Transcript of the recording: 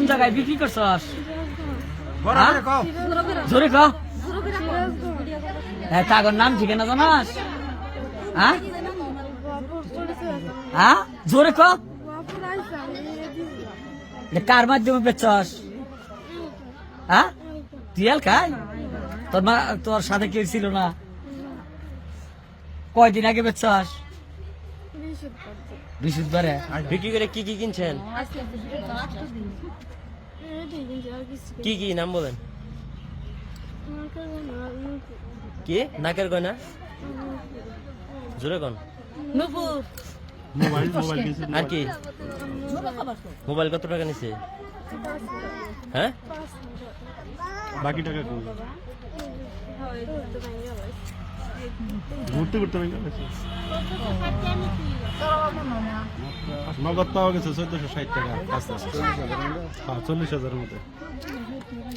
কোন জায়গায় বিক্রি করছস? জোরে ক। হ্যাঁ, তাগর নাম ঠিকানা জানাস? হ্যাঁ হ্যাঁ, জোরে ক। এটা কার মাধ্যমে বেচছস? হ্যাঁ, টিয়াল খাই? তোর সাথে কেউ ছিল না? কয়দিন আগে বেচছস? বৃহস্পতিবারে। বিক্রি করে কি কি কিনছেন? কি কি নাম বলেন? কি নাকের গয়না? জোরে কোন? আর কি? মোবাইল কত টাকা নিছে? হ্যাঁ, বাকি টাকা কই? ঘুরতে ঘুরতে নগদ পাওয়া গেছে 1460 টাকা, 40,000 মতো।